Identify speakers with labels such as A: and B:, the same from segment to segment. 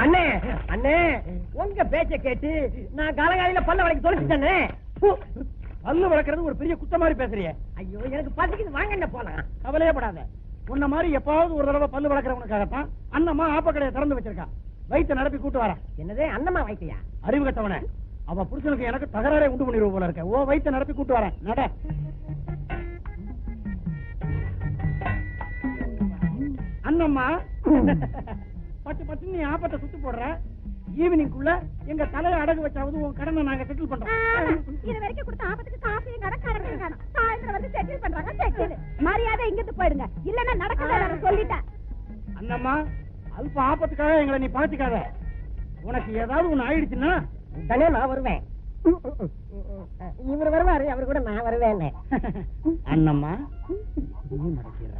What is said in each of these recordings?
A: அண்ணே அண்ணே உங்க பேச்ச கேட்டு நான் காலகாலில பல்ல வளைக்க தொலைச்சிட்டேனே.
B: பல்லு வளர்க்கறது ஒரு பெரிய குத்த மாதிரி பேசுறிய.
A: ஐயோ எனக்கு பசிக்குது, வாங்க என்ன போலாம்.
B: கவலையே படாத. உன்ன மாதிரி எப்பாவது ஒரு தடவை பல்லு வளர்க்கறவனுக்காகத்தான் அண்ணம்மா ஆப்பக்கடையை திறந்து வச்சிருக்கா. வயிற்ற நடப்பி கூட்டு வர.
A: என்னது அண்ணம்மா வயிற்றையா?
B: அறிவு கட்டவனே, அவ புருஷனுக்கு எனக்கு தகராறே உண்டு பண்ணிடுவோம் போல இருக்க. ஓ வயிற்ற நடப்பி கூட்டு வரேன். நட. அண்ணம்மா பட்டு பட்டு நீ ஆப்பத்தை சுத்து போடுற. ஈவினிங்குள்ள எங்க தலையை அடகு வச்சாவது உன் கடனை நாங்க செட்டில் பண்றோம்.
C: இது வரைக்கும் கொடுத்த ஆபத்துக்கு காசையும் கடக்காரங்க காணும். சாயந்தரம் வந்து செட்டில் பண்றாங்க. செட்டில் மரியாதை இங்கிட்டு போயிடுங்க, இல்லன்னா நடக்கல சொல்லிட்டேன்.
B: அண்ணம்மா அல்ப ஆபத்துக்காக எங்களை நீ பாத்துக்காத. உனக்கு ஏதாவது ஒண்ணு ஆயிடுச்சுன்னா
A: உடனே நான் வருவேன். இவர் வருவாரு, அவர் கூட நான் வருவேன்.
B: அண்ணம்மா நீ மறக்கிற.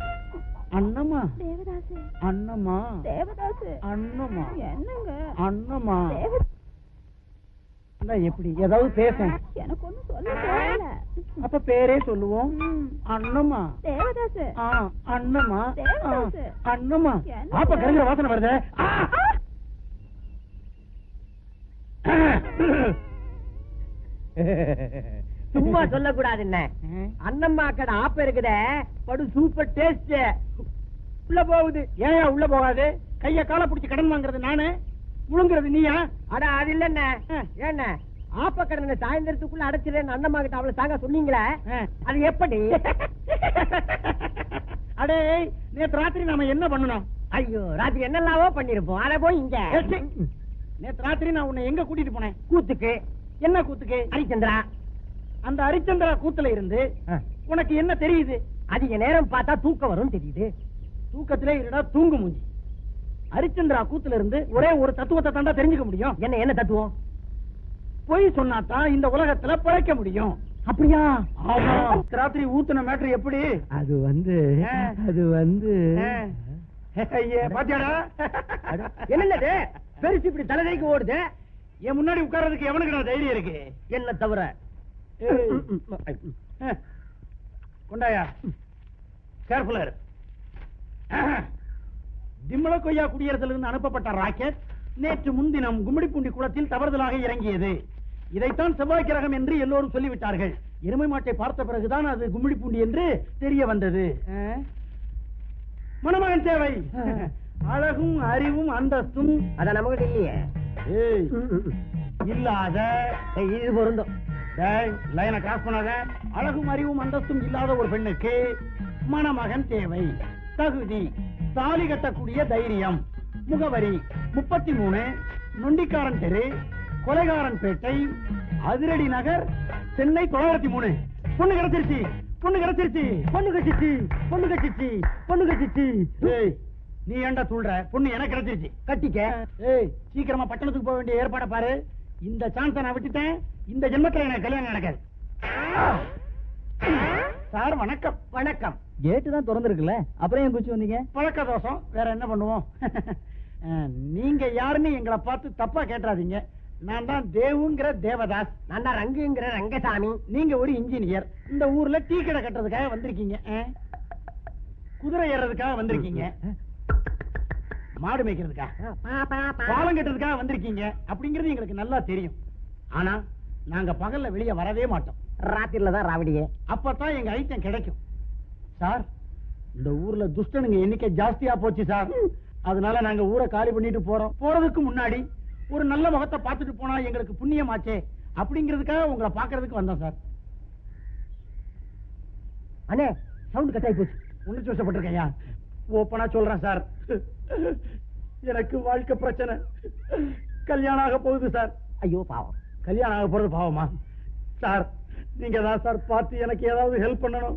B: அண்ணம்மா
C: தேவதாசு,
B: அண்ணம்மா
C: தேவதாசு,
B: அண்ணம்மா
C: என்னங்க
B: அண்ணம்மா எப்படி ஏதாவது பேச
C: எனக்கு ஒண்ணும் சொல்ல தெரியல.
B: அப்ப பேரே சொல்லுவோம். அண்ணம்மா
C: தேவதாசு,
B: அண்ணம்மா
C: தேவதாசு,
B: அண்ணம்மா. அப்ப கருங்கிற வாசனை வருது.
A: சும்மா சொல்லக்கூடாது. என்ன அண்ணம்மா கடை ஆப்ப இருக்குத படு சூப்பர் டேஸ்ட். உள்ள போகுது.
B: ஏன் உள்ள போகாது? கைய கால புடிச்சு கடன் வாங்குறது நானு, முழுங்குறது நீயா?
A: அட அது இல்ல. ஏன்ன ஆப்ப கடனை சாயந்தரத்துக்குள்ள அடைச்சிருன்னு அண்ணம்மா கிட்ட அவளை சாங்க சொன்னீங்களே, அது எப்படி?
B: அடே நேத்து ராத்திரி நாம என்ன பண்ணணும்?
A: ஐயோ ராத்திரி என்னெல்லாவோ பண்ணிருப்போம். அத போய் இங்க
B: நேத்து ராத்திரி நான் உன்னை எங்க கூட்டிட்டு போனேன்?
A: கூத்துக்கு.
B: என்ன கூத்துக்கு?
A: ஹரிச்சந்திரா.
B: அந்த ஹரிச்சந்திரா கூத்துல இருந்து உனக்கு என்ன தெரியுது?
A: அதிக நேரம் பார்த்தா தூக்கம் வரும் தெரியுது.
B: தூக்கத்திலே இருடா தூங்கு மூஞ்சி. ஹரிச்சந்திரா கூத்துல இருந்து ஒரே ஒரு தத்துவத்தை தாண்டா தெரிஞ்சுக்க முடியும்.
A: என்ன தத்துவம்?
B: பொய் சொன்னாதான் இந்த உலகத்துல பிழைக்க முடியும்.
A: அப்படியா?
B: ஆமா. ராத்திரி ஊத்துன மேட்டர் எப்படி?
A: அது வந்து
B: பாத்தியாடா
A: என்னது பெருசு இப்படி தலைதைக்கு ஓடுது?
B: என் முன்னாடி உட்கார்றதுக்கு எவனுக்கு தைரியம் இருக்கு?
A: என்ன தவிர.
B: கொண்டாயா, கேர்ஃபுல்லா இரு. திம்மல கொய்யா குடியரசுல இருந்து அனுப்பப்பட்ட ராக்கெட் நேற்று முன்தினம் கும்மிடிப்பூண்டி குளத்தில் தவறுதலாக இறங்கியது. இதைத்தான் செவ்வாய் கிரகம் என்று எல்லோரும் சொல்லிவிட்டார்கள். எருமை மாட்டை பார்த்த பிறகுதான் அது கும்மிடிப்பூண்டி என்று தெரிய வந்தது. மணமகன் தேவை. அழகும் அறிவும் அந்தஸ்தும்
A: அத நமக்கு இல்லையே.
B: இல்லாத
A: இது பொருந்தும்.
B: லைனை கிராஸ் பண்ணாத. அழகும் அறிவும் அந்தஸ்தும் இல்லாத ஒரு பெண்ணுக்கு மணமகன் தேவை. தகுதி: தாலி கட்டக்கூடிய தைரியம். முகவரி: 33 நொண்டிக்காரன் தெரு, கொலைகாரன் பேட்டை, அதிரடி நகர், சென்னை 903. பொண்ணு கிடைச்சிருச்சு, பொண்ணு கிடைச்சிருச்சு, பொண்ணு கட்சிச்சு, பொண்ணு கட்சிச்சு, பொண்ணு கட்சிச்சு. நீ ஏண்டா சொல்ற? பொண்ணு எனக்கு கிடைச்சிருச்சு, கட்டிக்க. சீக்கிரமா பட்டணத்துக்கு போக வேண்டிய ஏற்பாட பாரு. இந்த சான்ஸை நான் விட்டுட்டேன். இந்த ஜென்மத்துல எனக்கு கல்யாணம் நடக்காது. சார் வணக்கம்.
A: வணக்கம்.
D: கேட்டு தான் திறந்துருக்குல்ல, அப்புறம் ஏன் குச்சி வந்தீங்க?
B: பழக்க தோஷம், வேற என்ன பண்ணுவோம்? நீங்க யாருன்னு எங்களை பார்த்து தப்பா கேட்டாதீங்க. நான் தான் தேவுங்கிற தேவதாஸ்.
A: நான் தான் ரங்குங்கிற ரங்கசாமி.
B: நீங்க ஒரு இன்ஜினியர். இந்த ஊர்ல டீ கடை கட்டுறதுக்காக வந்திருக்கீங்க, குதிரை ஏறதுக்காக வந்திருக்கீங்க, மாடு மேய்க்கிறதுக்காக, பாலம் கட்டுறதுக்காக வந்திருக்கீங்க. அப்படிங்கிறது எங்களுக்கு நல்லா தெரியும். ஆனா நாங்க பகல்ல வெளியே வரவே மாட்டோம்.
A: ராத்திரில தான் ராவடியே.
B: அப்பதான் எங்க ஐட்டம் கிடைக்கும். சார், இந்த ஊர்ல துஷ்டனுங்க எண்ணிக்கை ஜாஸ்தியா போச்சு சார். அதனால நாங்க ஊரை காலி பண்ணிட்டு போறோம். போறதுக்கு முன்னாடி ஒரு நல்ல முகத்தை பார்த்துட்டு போனா எங்களுக்கு புண்ணியமாச்சே அப்படிங்கிறதுக்காக உங்களை பாக்குறதுக்கு வந்தோம் சார்.
A: அண்ணே சவுண்ட் கட்டாயி போச்சு.
B: ஒண்ணு சோசப்பட்டிருக்கையா? ஓப்பனா சொல்றேன் சார், எனக்கு வாழ்க்கை பிரச்சனை. கல்யாணம் ஆக போகுது சார்.
A: ஐயோ பாவம்.
B: கல்யாணம் ஆக போறது பாவமா சார்? நீங்க தான் சார் பார்த்து எனக்கு ஏதாவது ஹெல்ப் பண்ணணும்.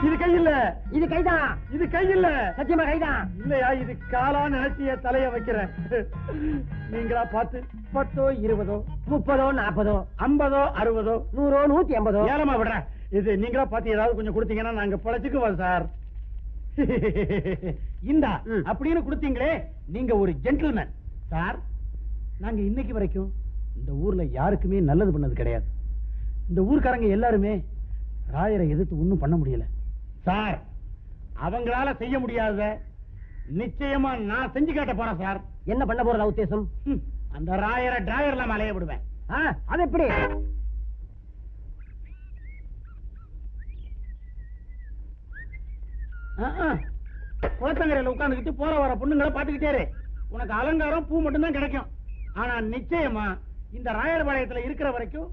B: இது கை இல்ல. இது கைதான். இது கை இல்ல.
A: சத்தியமா கைதான்.
B: இல்லையா? இது காலா நினைச்சிய தலைய வைக்கிறேன். நீங்களா பார்த்து 10, 20,
A: 30, 40,
B: 50, 60,
A: 100, 150
B: ஏலமா விடுறேன். இது நீங்களா பார்த்து ஏதாவது கொஞ்சம் கொடுத்தீங்கன்னா நாங்க பழச்சுக்குவோம் சார். இந்தா அப்படின்னு கொடுத்தீங்களே, நீங்க ஒரு ஜென்டில்மேன் சார். நாங்க இன்னைக்கு வரைக்கும் இந்த ஊர்ல யாருக்குமே நல்லது பண்ணது கிடையாது. இந்த ஊர்க்காரங்க எல்லாருமே ராயரை எதிர்த்து ஒண்ணும் பண்ண முடியல சார். அவங்களால செய்ய முடியாத நிச்சயமா நான் செஞ்சு காட்ட போறேன் சார்.
A: என்ன பண்ண போறதா உத்தேசம்?
B: அந்த ராயரை டிராயர்ல மலைய விடுவேன்.
A: அது எப்படி?
B: குளத்தங்கரையில உட்காந்துக்கிட்டு போற வர பொண்ணுங்களை பாத்துக்கிட்டே உனக்கு அலங்காரம் பூ மட்டும் தான் கிடைக்கும். ஆனா நிச்சயமா இந்த ராயர் பாளையத்துல இருக்கிற வரைக்கும்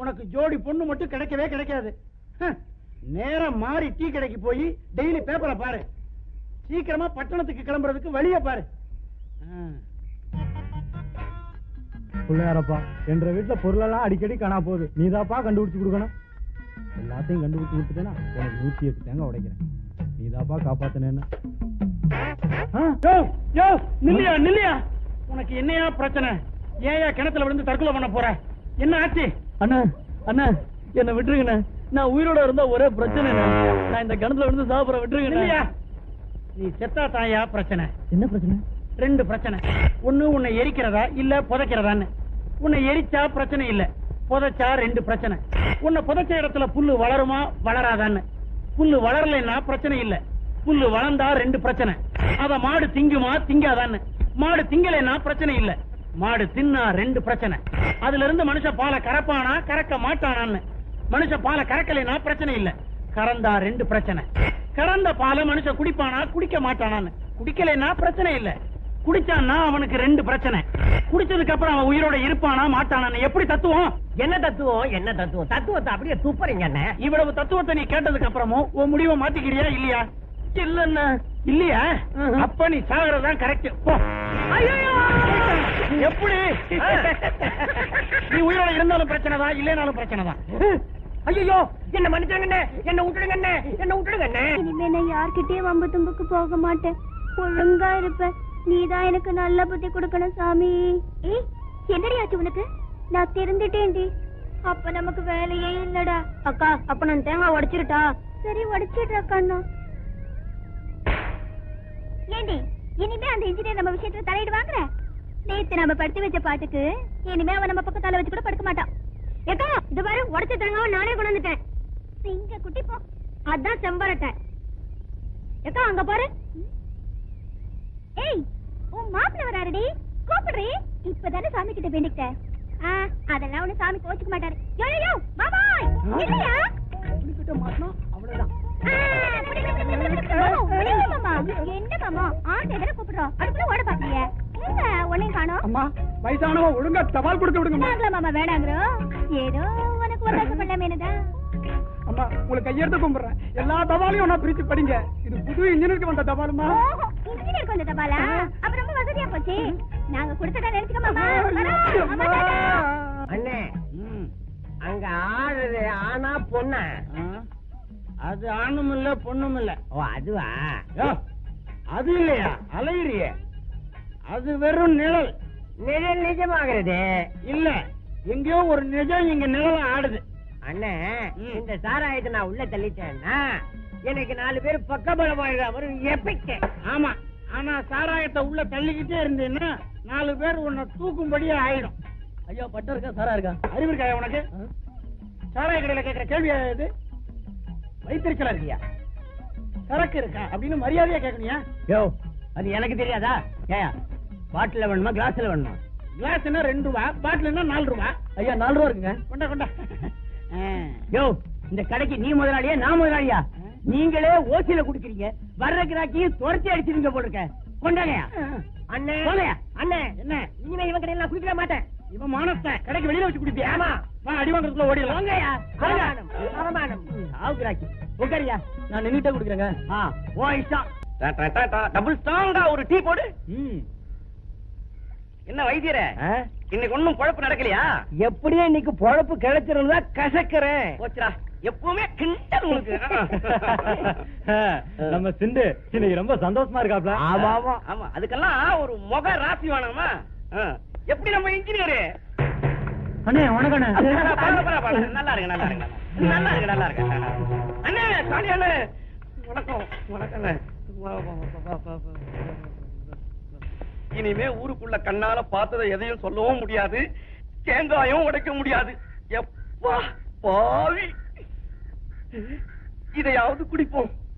B: உனக்கு ஜோடி பொண்ணு மட்டும் கிடைக்கவே கிடைக்காது. நேரம் மாறி டீ கடைக்கு போய் டெய்லி பேப்பரை பாரு. சீக்கிரமா பட்டணத்துக்கு கிளம்புறதுக்கு வழிய பாரு.
E: பிள்ளையாரப்பா, என்ற வீட்டுல பொருளெல்லாம் அடிக்கடி காணா போகுது. நீதாப்பா கண்டுபிடிச்சு கொடுக்கணும். எல்லாத்தையும் கண்டுபிடிச்சு கொடுத்துட்டேன்னா உனக்கு 108 தேங்காய் உடைக்கிறேன். நீதாப்பா காப்பாத்தினேன்னு.
B: நில்லையா நில்லையா, உனக்கு என்னையா பிரச்சனை? ஏயா கிணத்துல விழுந்து தற்கொலை பண்ண போற? என்ன ஆச்சு?
D: அண்ணா அண்ணா என்ன விட்டுருங்கண்ணே. நான் உயிரோட இருந்தா ஒரே பிரச்சனை. நான் இந்த கிணத்துல விழுந்து சாப்பிட விட்டுருங்க.
B: நீ செத்தா தாயா பிரச்சனை?
D: என்ன பிரச்சனை?
B: 2 பிரச்சனை. ஒண்ணு உன்னை எரிக்கிறதா இல்ல புதைக்கிறதான்னு. உன்னை எரிச்சா பிரச்சனை இல்ல, புதைச்சா 2 பிரச்சனை. உன்னை புதைச்ச இடத்துல புல்லு வளருமா வளராதான்னு. புல்லு வளரலைன்னா பிரச்சனை இல்ல, புல்லு வளர்ந்தா 2 பிரச்சனை. அத மாடு திங்குமா திங்காதான்னு. மாடு திங்கலைன்னா பிரச்சனை இல்ல, மாடு தின்னா 2 பிரச்சனை. அதுல இருந்து மனுஷ பாலை கறப்பானா கறக்க மாட்டானான்னு. மனுஷ பாலை கறக்கலைன்னா பிரச்சனை இல்ல, கறந்தா 2 பிரச்சனை. கறந்த பாலை மனுஷ குடிப்பானா குடிக்க மாட்டானான்னு. குடிக்கலைன்னா பிரச்சனை இல்ல, குடிச்சான்னா அவனுக்கு 2 பிரச்சனை. குடிச்சதுக்கு அப்புறம் அவன் உயிரோட இருப்பானா மாட்டானான்னு. எப்படி தத்துவம்?
A: என்ன தத்துவம்? என்ன தத்துவம்? தத்துவத்தை அப்படியே துப்புறீங்க.
B: இவ்வளவு தத்துவத்தை நீ கேட்டதுக்கு அப்புறமும் உன் முடிவை மாத்திக்கிறியா இல்லையா? இல்லன்னா இல்லையா? அப்ப நீ சாகிறதான் கரெக்ட். எப்படி? நீ உயிரோட இருந்தாலும் பிரச்சனை தான், இல்லைனாலும் பிரச்சனை தான்.
A: ஐயோ, என்ன மன்னிச்சுடுங்க, என்ன விட்டுடுங்க, என்ன விட்டுடுங்க.
C: இனிமே நான் யார்கிட்டயும் வம்பு தும்புக்கு போக மாட்டேன், ஒழுங்கா இருப்பேன். நீதான் எனக்கு நல்ல புத்தி கொடுக்கணும் சாமி. ஏய், என்னடி ஆச்சு உனக்கு? நான் திருந்துட்டேன்டி. அப்ப நமக்கு வேலையே இல்லடா. அக்கா, அப்ப நான் தேங்காய் உடைச்சிருட்டா? சரி, உடைச்சிடுறா கண்ணா. ஏண்டி, இனிமே அந்த இன்ஜினியர் நம்ம விஷயத்துல தலையிடு வாங்குற? நேத்து நம்ம படுத்து வச்ச பாட்டுக்கு இனிமே அவன் நம்ம பக்கம் தலை வச்சு கூட படுக்க மாட்டான். ஏக்கா, இது பாரு, உடைச்ச தேங்காவை நானே கொண்டு வந்துட்டேன். சிங்க குட்டி போ, அதான் செம்பரட்டை. ஏக்கா, அங்க பாரு. ஏய், உன் மாப்பிள்ள வராருடி, கூப்பிடுறீ. இப்பதானே சாமி கிட்ட வேண்டிக்கிட்ட. அதெல்லாம் ஒண்ணு சாமி கோச்சுக்க மாட்டாரு. யோ மாமா, இல்லையா?
A: அவ்வளவுதான்.
C: என்ன மாமா, ஆண்டு எதனை கூப்பிடுறோம்? அதுக்குள்ள ஓட பாத்தீங்க. உன்னையும் காணோம்.
B: அம்மா, வயசானவ ஒழுங்கா தபால் கொடுக்க விடுங்க.
C: மாமா வேணாங்கிறோம். ஏதோ உனக்கு ஒரு தப்பு பண்ணாமேனதா.
B: அம்மா, உங்களுக்கு கையெடுத்து கும்பிடுறேன். எல்லா தபாலையும் ஒன்னா பிரிச்சு படிங்க. இது புது இன்ஜினியருக்கு வந்த தபாலுமா?
C: இன்ஜினியருக்கு வந்த தபாலா? அப்ப ரொம்ப வசதியா போச்சு. நாங்க கொடுத்ததா நினைச்சுக்க மாமா.
A: அண்ணே, அங்க ஆடுறது ஆனா பொண்ணா?
B: அது ஆணும் இல்ல பொண்ணும் இல்ல.
A: ஓ, அதுவா?
B: அது இல்லையா? அலையிறிய, அது வெறும் நிழல்.
A: நிழல் நிஜமாகிறது
B: இல்ல, எங்கேயோ ஒரு நிஜம் இங்க நிழல ஆடுது.
A: அண்ணே, இந்த சாராயத்தை நான் உள்ள தள்ளிட்டேன்னா எனக்கு 4 பேர் பக்கபலம் வரும். எப்பிக்க.
B: ஆமா, ஆனா சாராயத்தை உள்ள தள்ளிக்கிட்டே இருந்தேன்னா 4 பேர் உன்னை தூக்கும்படியே ஆயிடும்.
D: ஐயா, பட்டம் இருக்கா சாரா இருக்கா?
B: அறிவு இருக்காயா உனக்கு? சாராய கடையில கேட்கிற கேள்வியா இது? வைத்திருச்சலா இருக்கியா? சரக்கு இருக்கா அப்படின்னு மரியாதையா கேட்கணியா?
A: யோ, அது எனக்கு தெரியாதா? ஏயா, பாட்டில வேணுமா கிளாஸ்ல வேணுமா?
B: கிளாஸ்னா 2 ரூபா, பாட்டில்னா 4 ரூபா.
D: ஐயா, 4 ரூபா இருக்குங்க.
B: கொண்டா கொண்டா.
A: யோ, இந்த கடைக்கு நீ முதலாளியா நான் முதலாளியா? நீங்களே ஓசில குடுக்கறீங்க, வர்ற கிராக்கி துரத்தி அடிச்சிருங்க போல இருக்க. கொண்டாங்கயா அண்ணே. அண்ணே, என்ன இனிமே இவன் கடையில நான் குடிக்க மாட்டேன்.
B: இவன் மானஸ்த கடைக்கு வெளியில வச்சு குடிப்பியா?
A: ஆமா.
B: வா, அடி வாங்குறதுக்குள்ள ஓடிடலாம்.
A: வாங்கயா. அவமானம். ஆவு கிராக்கி உட்காரியா.
D: நான் நின்னுட்டே குடிக்கிறேங்க.
A: ஓ இஷ்டம். டபுள் ஸ்ட்ராங்கா ஒரு டீ போடு.
F: என்ன வைத்தியரே, இன்னைக்கு ஒண்ணும் பொழப்பு நடக்கலையா?
A: எப்படியே இன்னைக்கு பொழப்பு கிடைச்சிருந்தா கசக்கிறேன்.
F: போச்சுடா, எப்பவுமே கிண்டல் உங்களுக்கு.
E: நம்ம சிண்டு இன்னைக்கு ரொம்ப சந்தோஷமா இருக்காப்ல.
A: ஆமா.
F: ஆமா, அதுக்கெல்லாம் ஒரு முக ராசி வேணாமா? எப்படி நம்ம இன்ஜினியரு?
D: அண்ணே, வணக்கம்.
F: நல்லா இருக்கு, நல்லா இருக்கு, நல்லா இருக்கு, நல்லா இருக்கு. அண்ணே, சாலி அண்ணே, வணக்கம். வணக்கம். இனிமே ஊருக்குள்ள கண்ணால பார்த்ததை எதையும் சொல்லவும் முடியாது, தேங்காயும் உடைக்க முடியாது. எப்பா பாவி, இதையாவது குடிப்போம்.